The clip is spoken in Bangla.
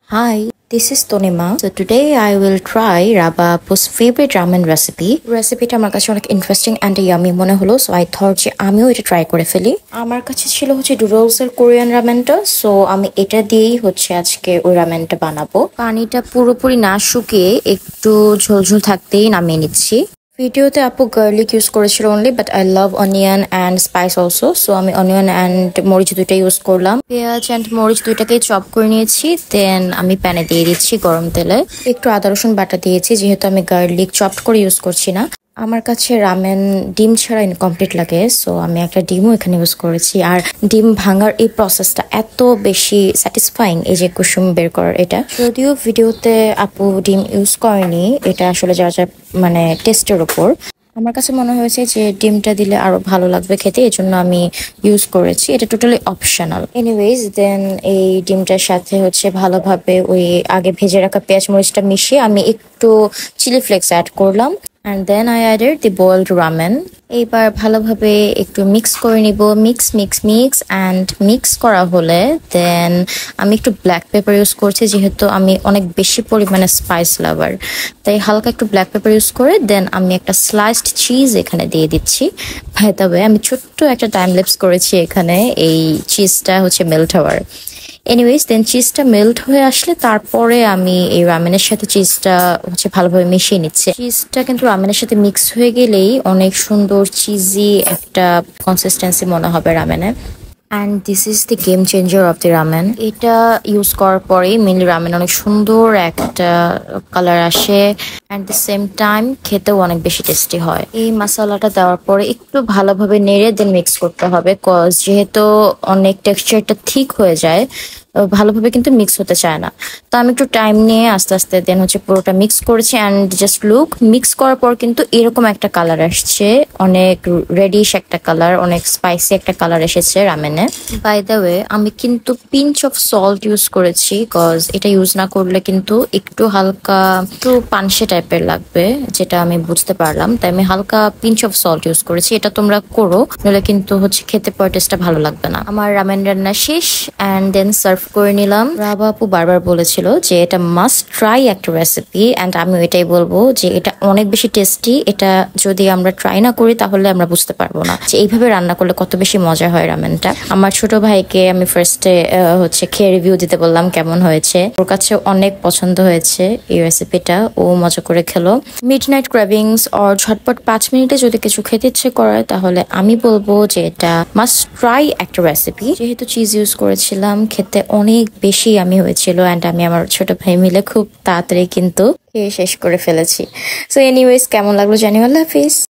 Hi, this is Tonima. So today I will try Rabapu's favorite ramen recipe. রেসিপিটা আমার কাছে অনেক ইন্টারেস্টিং অ্যান্ড ইয়ামি মনে হলো, সো আই থট যে আমিও এটা ট্রাই করে ফেলি। আমার কাছে ছিল হচ্ছে ডুডলসের কোরিয়ান রামেনটা, সো আমি এটা দিয়েই হচ্ছে আজকে ওই রামেনটা বানাবো। পানিটা পুরোপুরি না শুকিয়ে একটু ঝোলঝোল থাকতেই নামিয়ে নিচ্ছি। ভিডিওতে আপু গার্লিক ইউজ করেছিল only, but I love onion and spice also, so আমি অনিয়ন অ্যান্ড মরিচ দুইটা ইউজ করলাম। পেঁয়াজ অ্যান্ড মরিচ দুইটাকেই চপ করে নিয়েছি, দেন আমি প্যানে দিয়ে দিচ্ছি গরম তেলে। একটু আদা রসুন বাটা দিয়েছি, যেহেতু আমি গার্লিক চপড করে ইউজ করছি না। আমার কাছে রামেন ডিম ছাড়া ইনকমপ্লিট লাগে, সো আমি একটা ডিমও এখানে ইউজ করেছি। আর ডিম ভাঙার এই প্রসেসটা এত বেশি স্যাটিসফাইং, এই যে কুসুম বের করার এটা। যদিও ভিডিওতে আপু ডিম ইউজ করেনি, এটা আসলে যা যা মানে টেস্টের উপর। আমার কাছে মনে হয়েছে যে ডিমটা দিলে আরো ভালো লাগবে খেতে, এই জন্য আমি ইউজ করেছি। এটা টোটালি অপশনাল। এনিওয়েজ, দেন এই ডিমটার সাথে হচ্ছে ভালোভাবে ওই আগে ভেজে রাখা পেঁয়াজ মরিচটা মিশিয়ে আমি একটু চিলি ফ্লেক্স অ্যাড করলাম। And then I added the boiled ramen. এইবার ভালোভাবে একটু মিক্স করে নিব, মিক্স অ্যান্ড মিক্স করা হলে দেন আমি একটু ব্ল্যাক পেপার ইউজ করছি, যেহেতু আমি অনেক বেশি পরিমাণে স্পাইস লাভার, তাই হালকা একটু ব্ল্যাক পেপার ইউজ করে দেন আমি একটা স্লাইসড চিজ এখানে দিয়ে দিচ্ছি। বাই দ্য ওয়ে, আমি ছোট্ট একটা টাইম ল্যাপস করেছি এখানে এই চিজটা হচ্ছে মেল্ট হওয়ার। এনিওয়েজ, দেন চিজটা মেল্ট হয়ে আসলে তারপরে আমি এই রামেনের সাথে চিজটা হচ্ছে ভালোভাবে মিশিয়ে নিচ্ছি। চিজটা কিন্তু রামেনের সাথে মিক্স হয়ে গেলেই অনেক সুন্দর চিজি একটা কনসিস্টেন্সি মনে হবে রামেনে। And this is the game changer of the ramen. এটা ইউজ করার পরেই মেনলি রামেন অনেক সুন্দর একটা কালার আসে, অ্যাট দ্য সেম টাইম খেতেও অনেক বেশি টেস্টি হয়। এই মশলাটা দেওয়ার পরে একটু ভালোভাবে নেড়ে দেন মিক্স করতে হবে, কজ যেহেতু অনেক টেক্সচারটা ঠিক হয়ে যায়, ভালোভাবে কিন্তু মিক্স হতে চায় না। তো আমি একটু টাইম নিয়ে আস্তে আস্তে দেন হচ্ছে পুরোটা মিক্স করেছি। অ্যান্ড জাস্ট লুক, মিক্স করার পর কিন্তু এরকম একটা কালার আসছে, অনেক রেডিশ একটা কালার, অনেক স্পাইসি একটা কালার এসেছে রামেনে। বাই দ্য ওয়ে, আমি কিন্তু পিঞ্চ অফ সল্ট ইউজ করেছি, কজ এটা ইউজ না করলে কিন্তু একটু হালকা একটু পানসে টাইপের লাগবে, যেটা আমি বুঝতে পারলাম, তাই আমি হালকা পিঞ্চ অফ সল্ট ইউজ করেছি। এটা তোমরা করো, নইলে কিন্তু হচ্ছে খেতে পর টেস্টটা ভালো লাগবে না। আমার রামেন রান্না শেষ, অ্যান্ড দেন সার্ভ করে নিলাম। রাবা আপু বারবার বলেছিল যে এটা মাস্ট ট্রাই একটা রেসিপি, অ্যান্ড আমি এটাই বলবো যে এটা অনেক বেশি টেস্টি। এটা যদি আমরা ট্রাই না করি তাহলে আমরা বুঝতে পারবো না যে এইভাবে রান্না করলে কত বেশি মজা হয় রামেনটা। আমার ছোট ভাইকে আমি ফার্স্টে হচ্ছে খেয়ে রিভিউ দিতে বললাম কেমন হয়েছে। ওর কাছে অনেক পছন্দ হয়েছে এই রেসিপিটা, ও মজা করে খেলো। মিড নাইট ক্র্যাভিংস অর ঝটপট 5 মিনিটে যদি কিছু খেতে ইচ্ছে করে, তাহলে আমি বলবো যে এটা মাস্ট ট্রাই একটা রেসিপি। যেহেতু চিজ ইউজ করেছিলাম, খেতে অনেক বেশি আমি হয়েছিল, অ্যান্ড আমি আমার ছোট ভাই মিলে খুব তাড়াতাড়ি কিন্তু খেয়ে শেষ করে ফেলেছি। সো এনিওয়েজ, কেমন লাগলো জানি। আল্লাহ হাফিজ।